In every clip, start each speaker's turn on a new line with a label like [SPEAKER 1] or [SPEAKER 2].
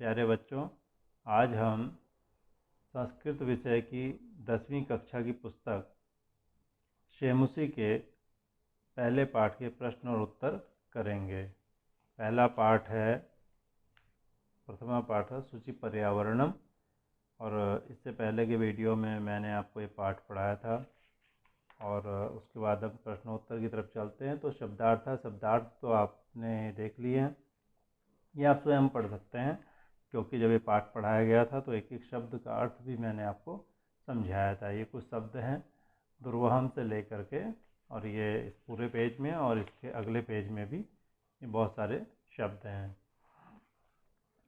[SPEAKER 1] प्यारे बच्चों, आज हम संस्कृत विषय की 10वीं कक्षा की पुस्तक शेमुसी के पहले पाठ के प्रश्न और उत्तर करेंगे। पहला पाठ है, प्रथमा पाठ है सूचि पर्यावरणम। और इससे पहले के वीडियो में मैंने आपको ये पाठ पढ़ाया था और उसके बाद अब प्रश्नोत्तर की तरफ चलते हैं। तो शब्दार्थ तो आपने देख लिए हैं, ये आप स्वयं पढ़ सकते हैं, क्योंकि जब ये पाठ पढ़ाया गया था तो एक एक शब्द का अर्थ भी मैंने आपको समझाया था। ये कुछ शब्द हैं दुर्वहन से लेकर के, और ये इस पूरे पेज में और इसके अगले पेज में भी ये बहुत सारे शब्द हैं।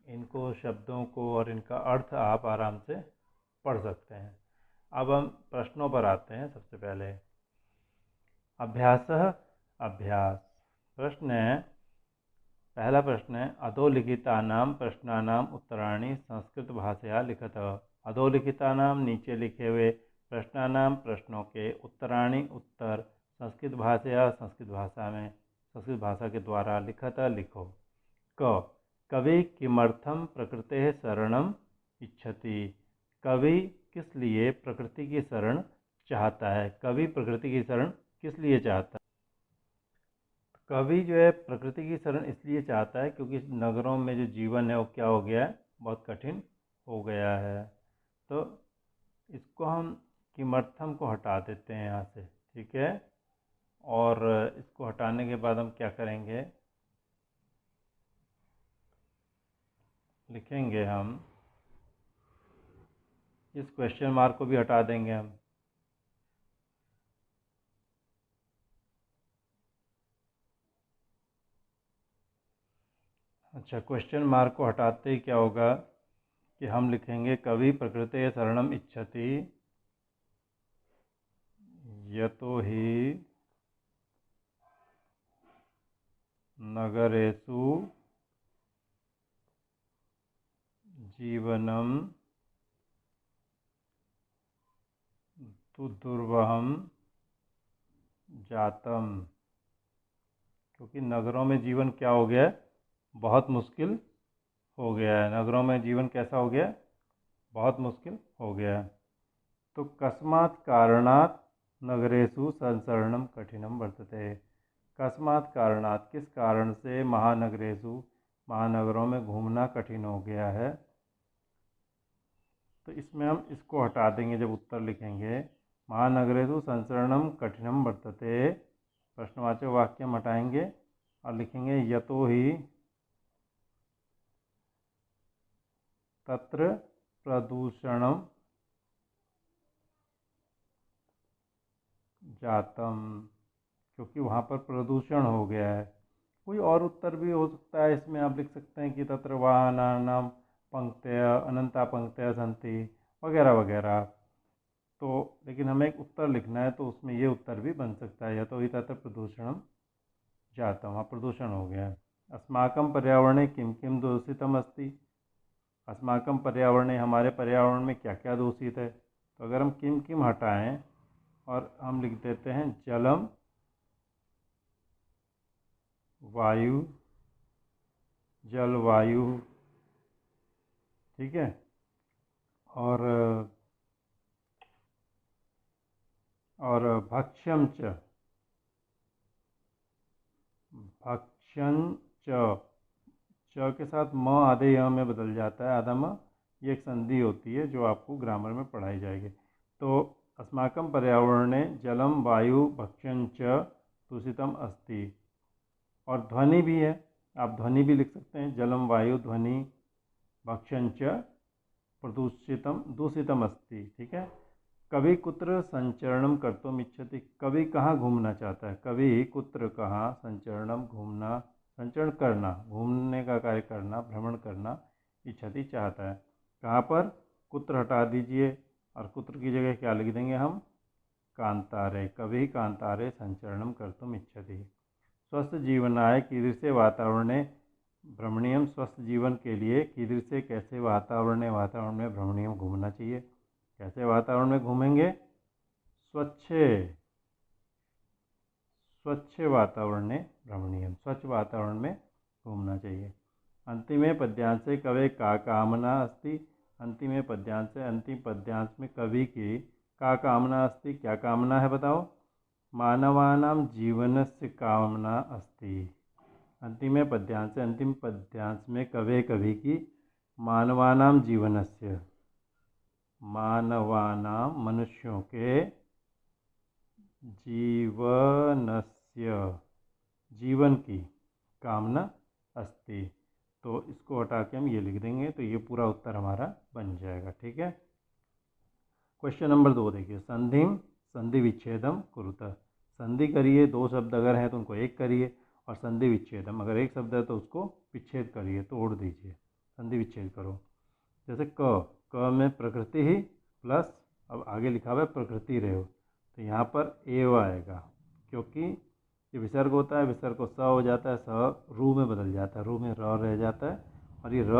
[SPEAKER 1] इनको शब्दों को और इनका अर्थ आप आराम से पढ़ सकते हैं। अब हम प्रश्नों पर आते हैं। सबसे पहले अभ्यास प्रश्न है। पहला प्रश्न है, अधोलिखितानां प्रश्नानां उत्तराणि संस्कृत भाषया लिखत। अधोलिखितानां नीचे लिखे हुए प्रश्नानां प्रश्नों के उत्तराणि उत्तर संस्कृत भाषया संस्कृत भाषा के द्वारा लिखत लिखो। कवि किमर्थम प्रकृतेः शरणम इच्छति। कवि किस लिए प्रकृति की शरण चाहता है। कवि प्रकृति की शरण किस लिए चाहता है। कवि जो है प्रकृति की शरण इसलिए चाहता है क्योंकि नगरों में जो जीवन है वो क्या हो गया है, बहुत कठिन हो गया है। तो इसको हम किमर्थम को हटा देते हैं यहाँ से, ठीक है। और इसको हटाने के बाद हम क्या करेंगे, लिखेंगे हम इस क्वेश्चन मार्क को भी हटा देंगे हम। अच्छा, क्वेश्चन मार्क को हटाते ही क्या होगा कि हम लिखेंगे कवि प्रकृतेः शरणम इच्छति यतो हि नगरेषु जीवनम तु दुर्वहम जातम। क्योंकि नगरों में जीवन क्या हो गया है, बहुत मुश्किल हो गया है। नगरों में जीवन कैसा हो गया है, बहुत मुश्किल हो गया है। तो कस्मात् कारणात् नगरेषु संचरणम कठिनम वर्तते। कस्मात् कारणात् किस कारण से महानगरेषु महानगरों में घूमना कठिन हो गया है। तो इसमें हम इसको हटा देंगे जब उत्तर लिखेंगे। महानगरेषु संचरणम कठिनम वर्तते, प्रश्नवाचक वाक्य हम हटाएंगे और लिखेंगे यतो ही तत्र प्रदूषणम जातम, क्योंकि वहाँ पर प्रदूषण हो गया है। कोई और उत्तर भी हो सकता है। इसमें आप लिख सकते हैं कि तत्र वाहनानां पंक्तयः अनंता पंक्तयः सन्ति वगैरह वगैरह। तो लेकिन हमें एक उत्तर लिखना है, तो उसमें ये उत्तर भी बन सकता है, यतो हि तत्र प्रदूषणम जातम, वहाँ प्रदूषण हो गया है। अस्माकं पर्यावरणे किं किं दूषितम अस्ति। अस्माकं पर्यावरणे, हमारे पर्यावरण में क्या क्या दूषित है। तो अगर हम किम किम हटाएं और हम लिख देते हैं जलम वायु जलवायु, ठीक है। और भक्ष्यम च के साथ म आधे य में बदल जाता है। आधा म ये एक संधि होती है जो आपको ग्रामर में पढ़ाई जाएगी। तो अस्माकं पर्यावरणे जलम वायु भक्ष्यं च दूषितम अस्ति। और ध्वनि भी है, आप ध्वनि भी लिख सकते हैं। जलम वायु ध्वनि भक्ष्यं च दूषितम अस्ति, ठीक है। कवि कुत्र संचरणम कर्तुम इच्छति। कवि कहाँ घूमना चाहता है। कवि कुत्र कहाँ संचरणम घूमना, संचरण करना, घूमने का कार्य करना, भ्रमण करना, इच्छति चाहता है। कहाँ पर, कुत्र हटा दीजिए और कुत्र की जगह क्या लिख देंगे हम, कांतारे। कवि कांतारे संचरणम कर्तुम इच्छति। स्वस्थ जीवनाय कीदृशे वातावरणे भ्रमणीयम। स्वस्थ जीवन के लिए कीदृशे कैसे वातावरण में भ्रमणीयम घूमना चाहिए। कैसे वातावरण में घूमेंगे, स्वच्छ वातावरण में भ्रमणीयम, स्वच्छ वातावरण में घूमना चाहिए। अंतिमे पद्यांशे कवे का कामना अस्ति। अंतिमे पद्यांश अंतिम पद्यांश में कवि की का कामना अस्ति, क्या कामना है बताओ। मानवानां जीवनस्य कामना अस्ति। अंतिमे पद्यांश अंतिम पद्यांश में कवि की मानवानां जीवनस्य, मानवानां मनुष्यों के जीवनस्य जीवन की कामना अस्ति। तो इसको हटा के हम ये लिख देंगे, तो ये पूरा उत्तर हमारा बन जाएगा। ठीक है। क्वेश्चन नंबर 2 देखिए, संधिम संधि विच्छेदम कुरुत। संधि करिए, दो शब्द अगर हैं तो उनको एक करिए, और संधि विच्छेदम अगर एक शब्द है तो उसको विच्छेद करिए, तोड़ दीजिए, संधि विच्छेद करो। जैसे क में प्रकृति ही प्लस, अब आगे लिखा हुआ है प्रकृति रेव, तो यहाँ पर एव आएगा, क्योंकि ये विसर्ग होता है, विसर्ग को स हो जाता है, स रू में बदल जाता है, रू में र रह जाता है, और ये र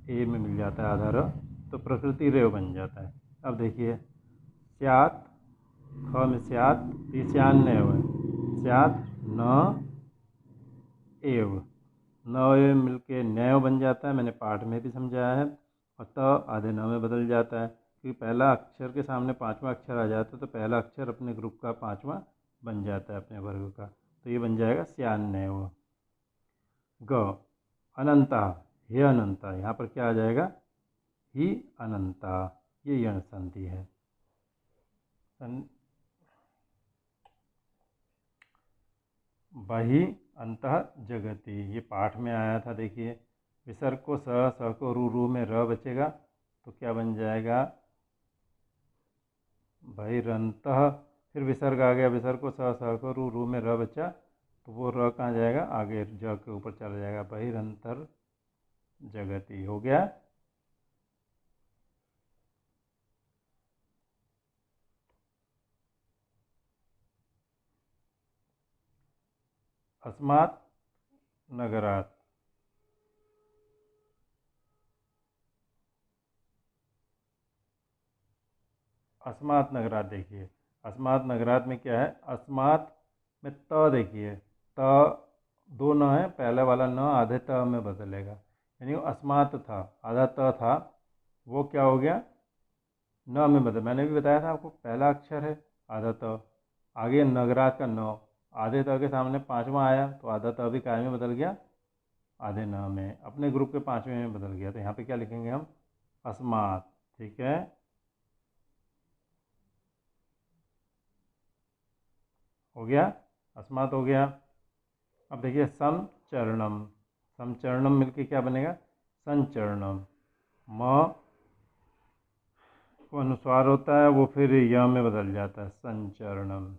[SPEAKER 1] ए में मिल जाता है आधा र, तो प्रकृति रेव बन जाता है। अब देखिए स्यात, ख में स्यात, ये स्यान न है, स्यात न एव, न एव मिलके न्यव बन जाता है, मैंने पाठ में भी समझाया है। और त आधे न में बदल जाता है, क्योंकि पहला अक्षर के सामने पांचवा अक्षर आ जाता है, तो पहला अक्षर अपने ग्रुप का पांचवा बन जाता है, अपने वर्ग का, तो ये बन जाएगा स्यान्नव। ग अनंता, हे अनंता, यहाँ पर क्या आ जाएगा, ही अनंता, ये यण संधि है। बहि अंतः जगति, ये पाठ में आया था। देखिए विसर्ग को स को रू में र बचेगा, तो क्या बन जाएगा, बहिरंतः, फिर विसर्ग आ गया, विसर्ग को स को रू में र बचा, तो वो र कहाँ जाएगा, आगे ज के ऊपर चला जाएगा, बहिरंतर जगति हो गया। अस्मात् नगरात्, अस्मात् नगरात्, देखिए अस्मात् नगरात् में क्या है, अस्मात् में त, देखिए त दो न है, पहले वाला न आधे त में बदलेगा, यानी वो अस्मात् था, आधा त था, वो क्या हो गया, न में बदल। मैंने भी बताया था आपको, पहला अक्षर है आधा त, आगे नगरात का न, आधे त के सामने पांचवा आया, तो आधा त भी काय में बदल गया, आधे न में, अपने ग्रुप के पांचवें में बदल गया, तो यहाँ पे क्या लिखेंगे हम, अस्मात्। ठीक है, हो गया, अस्मात् हो गया। अब देखिए समचरणम, समचरणम मिलके क्या बनेगा, संचरणम। म को अनुस्वार होता है, वो फिर य में बदल जाता है, संचरणम।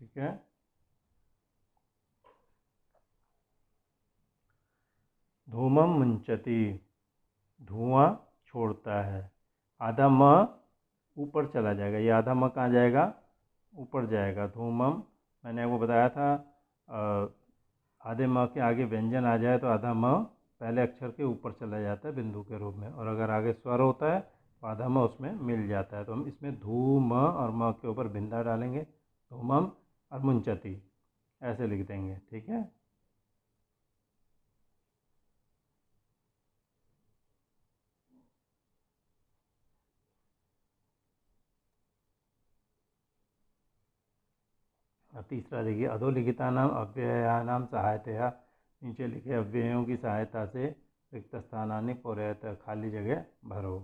[SPEAKER 1] ठीक है, धूमम मुंचति, धुआं छोड़ता है, आधा म ऊपर चला जाएगा, ये आधा म कहाँ जाएगा, ऊपर जाएगा, धूमम। मैंने आपको बताया था आधे म के आगे व्यंजन आ जाए तो आधा म पहले अक्षर के ऊपर चला जाता है बिंदु के रूप में, और अगर आगे स्वर होता है तो आधा म उसमें मिल जाता है, तो हम इसमें धू म और म के ऊपर बिंदा डालेंगे, धूमम और मुंचति ऐसे लिख देंगे। ठीक है, और तीसरा देखिए, अधोलिखितानाम अव्ययानाम सहायतया, नीचे लिखे अव्ययों की सहायता से रिक्त स्थानानि पूरयत, खाली जगह भरो।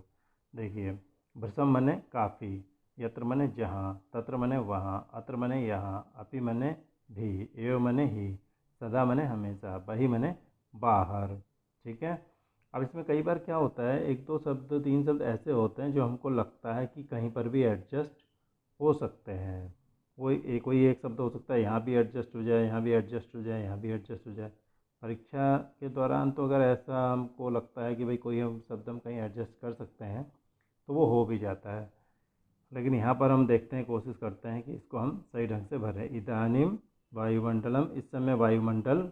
[SPEAKER 1] देखिए भृशम मने काफ़ी, यत्र मने जहाँ, तत्र मने वहाँ, अत्र मने यहाँ, अपि मने भी, एव मने ही, सदा मने हमेशा, बही मने बाहर। ठीक है, अब इसमें कई बार क्या होता है, एक दो शब्द तीन शब्द ऐसे होते हैं जो हमको लगता है कि कहीं पर भी एडजस्ट हो सकते हैं, कोई एक शब्द हो सकता है यहाँ भी एडजस्ट हो जाए, यहाँ भी एडजस्ट हो जाए, यहाँ भी एडजस्ट हो जाए। परीक्षा के दौरान तो अगर ऐसा हमको लगता है कि भाई कोई हम शब्द हम कहीं एडजस्ट कर सकते हैं तो वो हो भी जाता है, लेकिन यहाँ पर हम देखते हैं, कोशिश करते हैं कि इसको हम सही ढंग से भरें। इदानीम वायुमंडलम, इस समय वायुमंडल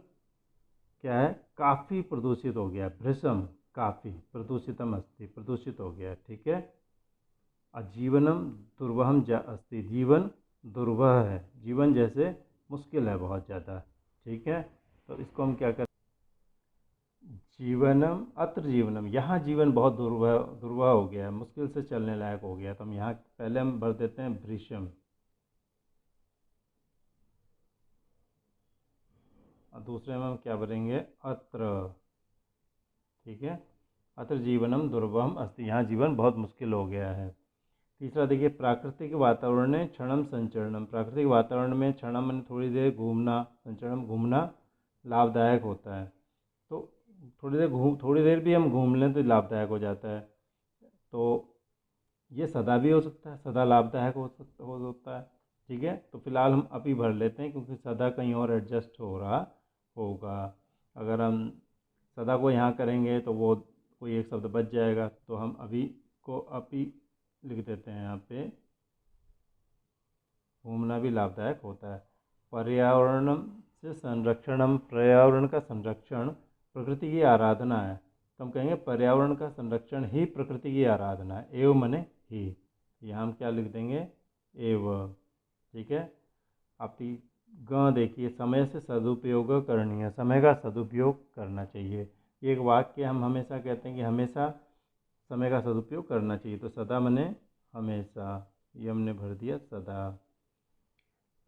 [SPEAKER 1] क्या है, काफ़ी प्रदूषित हो गया, भृशम काफ़ी, प्रदूषितम अस्ति, प्रदूषित हो गया। ठीक है, अजीवनम दुर्वहम अस्ति, जीवन दुर्वह है, जीवन जैसे मुश्किल है बहुत ज़्यादा। ठीक है, तो इसको हम क्या करें, जीवनम अत्र जीवनम, यहाँ जीवन बहुत दुर्वह दुर्वह हो गया है, मुश्किल से चलने लायक हो गया। तो हम यहाँ पहले हम भर देते हैं भृशम, और दूसरे में हम क्या भरेंगे, अत्र। ठीक है, अत्र जीवनम दुर्वहम अस्ति, यहाँ जीवन बहुत मुश्किल हो गया है। तीसरा देखिए, प्राकृतिक वातावरण में क्षणम संचरणम, प्राकृतिक वातावरण में क्षणम मैंने थोड़ी देर घूमना, संचरणम घूमना लाभदायक होता है। तो थोड़ी देर भी हम घूम लें तो लाभदायक हो जाता है। तो ये सदा भी हो सकता है, सदा लाभदायक हो सकता है। ठीक है, तो फिलहाल हम अभी भर लेते हैं क्योंकि सदा कहीं और एडजस्ट हो रहा होगा। अगर हम सदा को यहाँ करेंगे तो वो कोई एक शब्द बच जाएगा, तो हम अभी को अभी लिख देते हैं यहाँ पे। घूमना भी लाभदायक होता है। पर्यावरण से संरक्षणम, पर्यावरण का संरक्षण प्रकृति की आराधना है। तो हम कहेंगे पर्यावरण का संरक्षण ही प्रकृति की आराधना है। एव मने ही, यहाँ हम क्या लिख देंगे, एव। ठीक है, आप ग देखिए, समय से सदुपयोग करनी, समय का सदुपयोग करना चाहिए। एक वाक्य हम हमेशा कहते हैं कि हमेशा समय का सदुपयोग करना चाहिए। तो सदा मने हमेशा, ये हमने भर दिया सदा।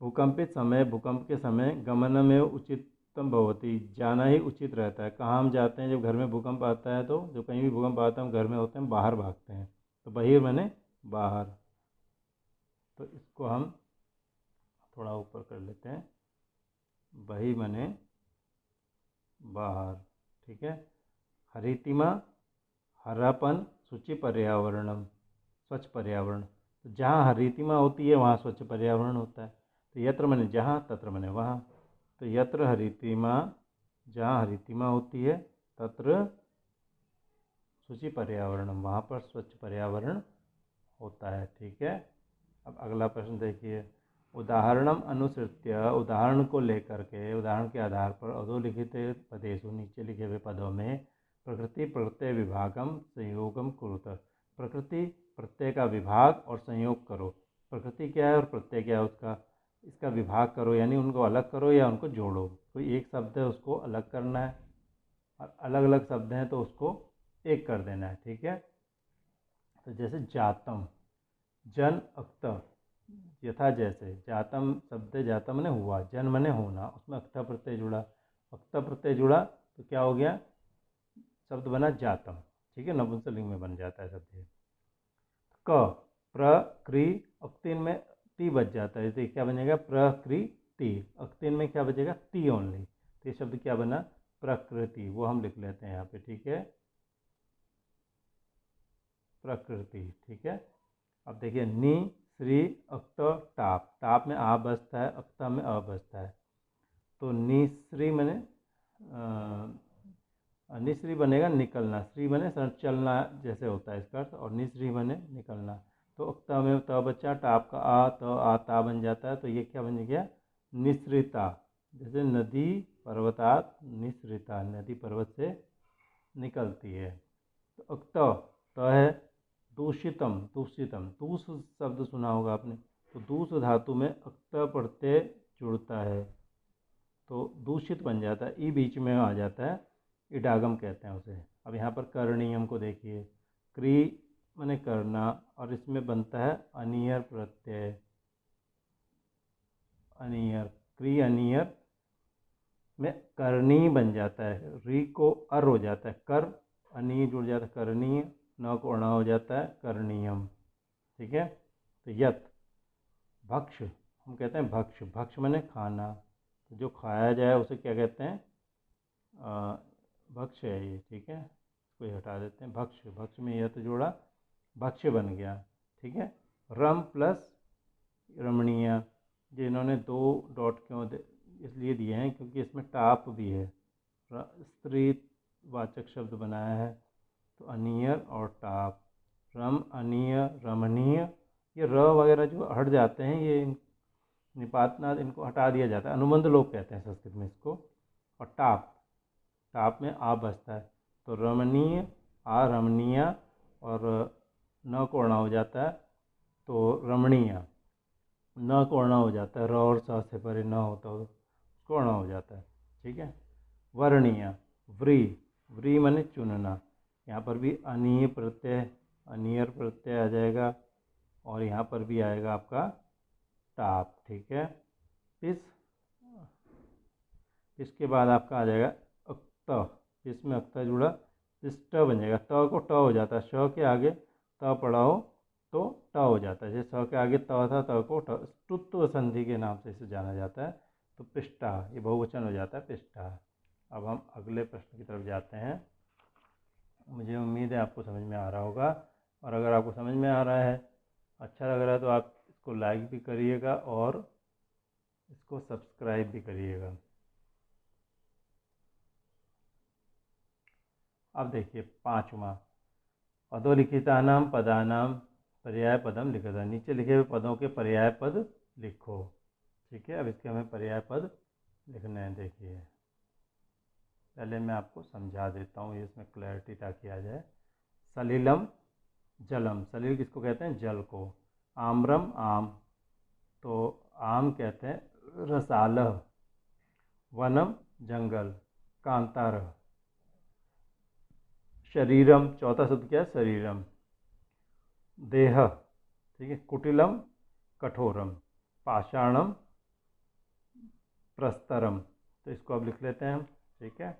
[SPEAKER 1] भूकंपित समय, भूकंप के समय गमन में उचितम भवती, जाना ही उचित रहता है। कहाँ हम जाते हैं जब घर में भूकंप आता है, तो जब कहीं भी भूकंप आता है हम घर में होते हैं, बाहर भागते हैं। तो बहिर मने बाहर। तो इसको हम थोड़ा ऊपर कर लेते हैं, बही मने बाहर। ठीक है, हरितिमा हरापन, शुचि पर्यावरणम, स्वच्छ पर्यावरण। तो जहाँ हरितिमा होती है वहाँ स्वच्छ पर्यावरण होता है। तो यत्र मने जहाँ, तत्र मने वहाँ। तो यत्र हरितिमा, जहाँ हरितिमा होती है, तत्र शुचि पर्यावरणम, वहाँ पर स्वच्छ पर्यावरण होता है। ठीक है, अब अगला प्रश्न देखिए, उदाहरणम अनुसृत्य, उदाहरण को लेकर के, उदाहरण के आधार पर अधोलिखित पदेषु, नीचे लिखे हुए पदों में प्रकृति प्रत्यय विभागम संयोगम कुरुत, प्रकृति प्रत्यय का विभाग और संयोग करो। प्रकृति क्या है और प्रत्यय क्या है उसका, इसका विभाग करो, यानी उनको अलग करो या उनको जोड़ो। कोई एक शब्द है उसको अलग करना है, और अलग अलग शब्द हैं तो उसको एक कर देना है। ठीक है, तो जैसे जातम, जन अक्त, यथा जैसे, जातम शब्द, जातम मने हुआ, जन मने होना, उसमें अक्ता प्रत्यय जुड़ा, अक्ता प्रत्यय जुड़ा तो क्या हो गया, शब्द बना जातम। ठीक है, नपुंसकलिंग में बन जाता है शब्द। क प्र क्री, अक्तिन में ती बच जाता है, तो क्या बनेगा, प्रकृति। अक्तिन में क्या बचेगा, ती ओनली। तो ये शब्द क्या बना, प्रकृति। वो हम लिख लेते हैं यहाँ पे। ठीक है, प्रकृति। ठीक है, अब देखिए, नी श्री अक्त टाप, टाप में आ बसता है, अक्ता में अ बसता है। तो निश्री मैंने निश्री बनेगा निकलना, श्री बने चलना जैसे होता है इसका अर्थ, और निश्री बने निकलना। तो अक्ता में त बच्चा, टाप का आ, तो आता बन जाता है। तो ये क्या बन गया, निश्रिता। जैसे नदी पर्वतात निश्रिता, नदी पर्वत से निकलती है। तो अक्त त है दूषितम, दूषितम, दूष शब्द सुना होगा आपने। तो दूष धातु में अक्त प्रत्यय जुड़ता है तो दूषित बन जाता है, ई बीच में आ जाता है, इडागम कहते हैं उसे। अब यहाँ पर करणीयम को देखिए, क्री माने करना, और इसमें बनता है अनियर प्रत्यय, अनियर, क्री अनियर में करनी बन जाता है, री को अर हो जाता है, कर अनी जुड़ जाता है, करणीय, न को अणा हो जाता है, करणीयम। ठीक है, तो यत भक्ष, हम कहते हैं भक्ष, भक्ष माने खाना, तो जो खाया जाए उसे क्या कहते हैं, भक्ष है ये। ठीक है, इसको हटा देते हैं, भक्ष, भक्ष में यत जोड़ा, भक्ष बन गया। ठीक है, रम प्लस रमणीय, जिन्होंने दो डॉट क्यों इसलिए दिए हैं क्योंकि इसमें टाप भी है, स्त्री वाचक शब्द बनाया है। तो अनियर और टाप, रम अनिय रमणीय, ये र वगैरह जो हट जाते हैं, ये निपातनाद, इनको हटा दिया जाता है, अनुबंध लोग कहते हैं संस्कृत में इसको। और टाप, टाप में आ बसता है, तो रमणीय, आ रमणीय, और न को अणा हो जाता है, तो रमणीय, न को अणा हो जाता है, र और स से परे न होता हो उसको अणा हो जाता है। ठीक है। वर्णीय, व्री, व्री माने चुनना, यहाँ पर भी अनीय प्रत्यय, अनियर प्रत्यय आ जाएगा और यहाँ पर भी आएगा आपका टाप। ठीक है। इसके बाद आपका आ जाएगा अक्त, इसमें अक्त जुड़ा, इस ट बन जाएगा, त को ट हो जाता है, श के आगे त पड़ा हो तो ट हो जाता है, जैसे स के आगे त था, त को ट, टुत्व संधि के नाम से इसे जाना जाता है। तो पृष्ठा, ये बहुवचन हो जाता है पृष्ठा। अब हम अगले प्रश्न की तरफ जाते हैं। मुझे उम्मीद है आपको समझ में आ रहा होगा, और अगर आपको समझ में आ रहा है, अच्छा लग रहा है, तो आप इसको लाइक भी करिएगा और इसको सब्सक्राइब भी करिएगा। अब देखिए पांचवा, अधोलिखितानाम पदानाम पर्याय पदम लिखिता, नीचे लिखे हुए पदों के पर्याय पद लिखो। ठीक है। अब इसके हमें पर्याय पद लिखने हैं। देखिए पहले मैं आपको समझा देता हूँ, इसमें क्लैरिटी ताकि आ जाए। सलिलम जलम, सलिल किसको कहते हैं? जल को। आम्रम आम, तो आम कहते हैं रसालह। वनम जंगल, कांतारह। शरीरम, चौथा शब्द क्या है? शरीरम। देह, ठीक है। कुटिलम कठोरम। पाषाणम प्रस्तरम। तो इसको अब लिख लेते हैं हम। ठीक है।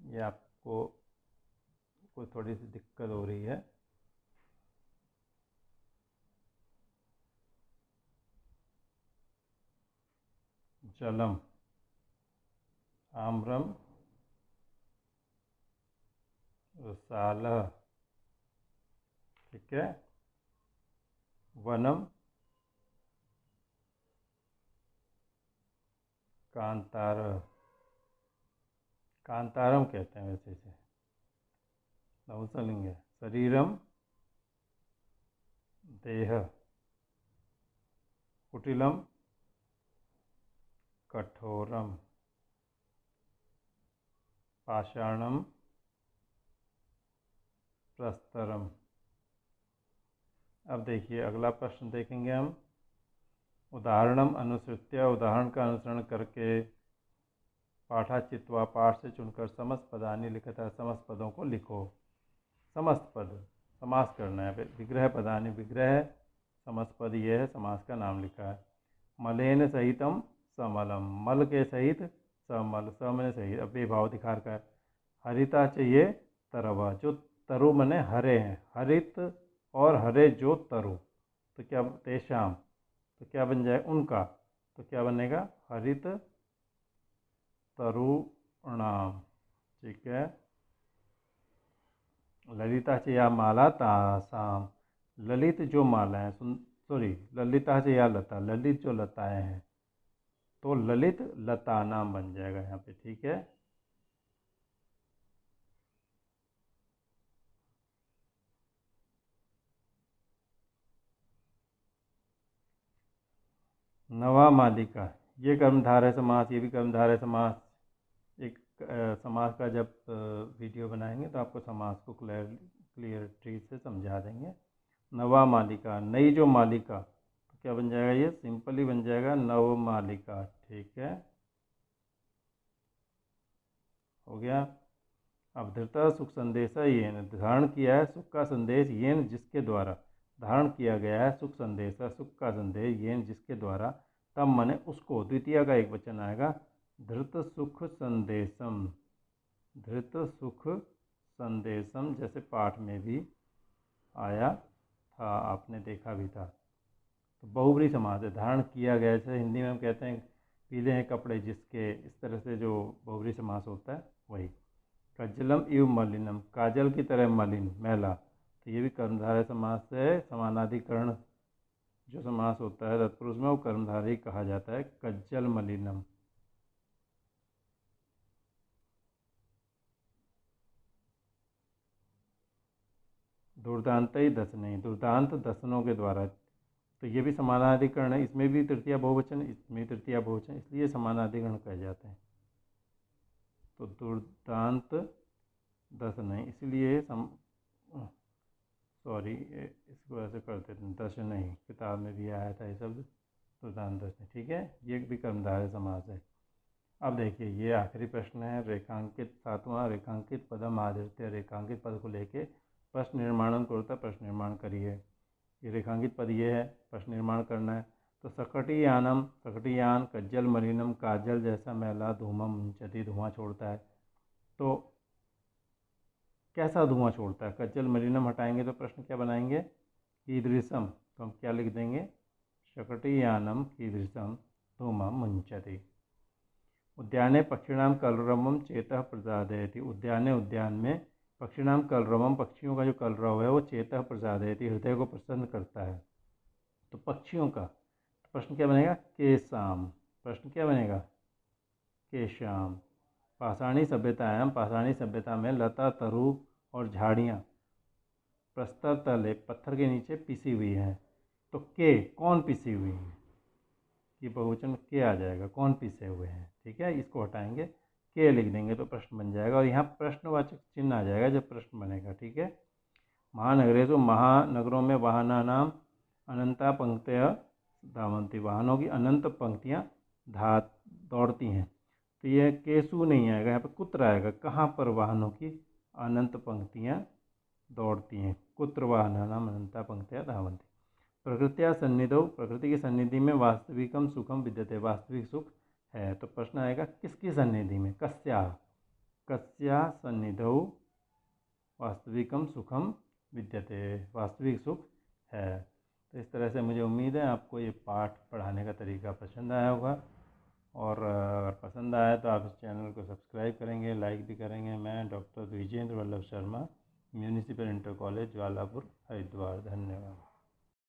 [SPEAKER 1] ये आपको कोई थोड़ी सी दिक्कत हो रही है। जलम, आम्रम, रसालह, ठीक है। वनम, कांतारह, कांतारम कहते हैं वैसे इसे, नपुंसकलिंग है। शरीरम देह, कुटिलम कठोरम, पाषाणम प्रस्तरम। अब देखिए अगला प्रश्न देखेंगे हम। उदाहरणम अनुसृत्य, उदाहरण का अनुसरण करके पाठाचित्वा, पाठ से चुनकर समस्त पदानि लिखता, समस्त पदों को लिखो। समस्त पद, समास करना है। विग्रह पदानि, विग्रह समस्त पद ये है, समास का नाम लिखा है। मलेन सहितम समलम, मल के सहित समल, समने सहित, अब ये भाव दिखा रखा है। हरिता चाहिए तरवा, जो तरु मने हरे हैं, हरित और हरे जो तरु, तो क्या तेषाम, तो क्या बन जाए? उनका, तो क्या बनेगा? हरित तरुणाम। ठीक है। ललिता से या माला तासाम, ललित जो माला है, सॉरी, ललिता से या लता, ललित जो लताएं हैं, तो ललित लता नाम बन जाएगा यहाँ पे। ठीक है। नवा मालिका, ये कर्मधारय समास, ये भी कर्मधारय समास। एक समास का जब वीडियो बनाएंगे तो आपको समास को क्लियरिटी से समझा देंगे। नवा मालिका, नई जो मालिका, तो क्या बन जाएगा? ये सिंपली बन जाएगा नव मालिका। ठीक है, हो गया। अब धृता सुख संदेशा येन, धारण किया है सुख का संदेश, येन जिसके द्वारा, धारण किया गया है सुख संदेशा, सुख का संदेश, येन जिसके द्वारा, तब मने उसको, द्वितीय का एक वचन आएगा। धृत सुख संदेशम, धृत सुख संदेशम, जैसे पाठ में भी आया था, आपने देखा भी था। तो बहुब्री समास है, धारण किया गया, जैसे हिंदी में हम कहते हैं पीले हैं कपड़े जिसके, इस तरह से जो बहुब्री समास होता है वही। कज्जलम इव मलिनम, काजल की तरह मलिन, मैला, तो ये भी कर्मधारय समास है। समानाधिकरण जो समास होता है तत्पुरुष में, वो कर्मधारय कहा जाता है। कज्जल मलिनम। दुर्दांत ही दसने, दुर्दांत दसनों के द्वारा, तो ये भी समानाधिकरण है। इसमें भी तृतीया बहुवचन, इसमें तृतीया बहुवचन, इसलिए समानाधिकरण कहे जाते हैं। तो दुर्दांत दस नहीं, इसलिए सॉरी, इसको ऐसे करते थे, दर्शन नहीं, किताब में भी आया था ये शब्द, प्रधान दर्शन, ठीक है, ये भी कर्मधारय समास है। अब देखिए ये आखिरी प्रश्न है, रेखांकित 7वां, रेखांकित पदम आदृत्य, रेखांकित पद को लेके प्रश्न निर्माण करता, प्रश्न निर्माण करिए। ये रेखांकित पद ये है, प्रश्न निर्माण करना है। तो सकटियानम, सकटियान, कज्जल मलिनम, काजल जैसा मैला, धूमम मुंचति, धुआं छोड़ता है। तो कैसा धुआं छोड़ता है? कज्जल मलिनम हटाएंगे तो प्रश्न क्या बनाएंगे? कीदृशम, तो हम क्या लिख देंगे? शकटियानम कीदृशम धूमम मुंचति। उद्याने पक्षिणाम कलरवम चेतः प्रसादयति, उद्याने, उद्यान में, पक्षिणाम कलरवम, पक्षियों का जो कलरव है वो चेतः प्रसादयति, हृदय को प्रसन्न करता है। तो पक्षियों का, तो प्रश्न क्या बनेगा? केशाम, प्रश्न क्या बनेगा? केशाम। पाषाणी सभ्यतायाम, पाषाणी सभ्यता में लता, तरु और झाड़ियाँ प्रस्तर तले, पत्थर के नीचे पिसी हुई हैं। तो के, कौन पिसी हुई है? कि बहुवचन के आ जाएगा, कौन पिसे हुए हैं, ठीक है, इसको हटाएंगे, के लिख देंगे तो प्रश्न बन जाएगा, और यहाँ प्रश्नवाचक चिन्ह आ जाएगा जब प्रश्न बनेगा, ठीक है। महानगरेषु, महानगरों में, वाहना नाम अनंता पंक्तियाँ धावंती, वाहनों की अनंत पंक्तियाँ दौड़ती हैं। तो यह केसु नहीं आएगा, यहाँ पर कुत्र आएगा, कहाँ पर वाहनों की अनंत पंक्तियाँ दौड़ती हैं? कुत्र वाहना नाम अनंता पंक्तियाँ धावंती। प्रकृत्या सन्निधौ, प्रकृति की सन्निधि में वास्तविकम सुखम विद्यते, वास्तविक सुख है। तो प्रश्न आएगा किसकी सन्निधि में? कस्या, कस्या सन्निधौ वास्तविकम सुखम विद्यते, वास्तविक सुख है। तो इस तरह से मुझे उम्मीद है आपको ये पाठ पढ़ाने का तरीका पसंद आया होगा, और अगर पसंद आया तो आप इस चैनल को सब्सक्राइब करेंगे, लाइक भी करेंगे। मैं doctor Dwijendra Vallabh Sharma, municipal inter college Jwalapur, Haridwar. धन्यवाद।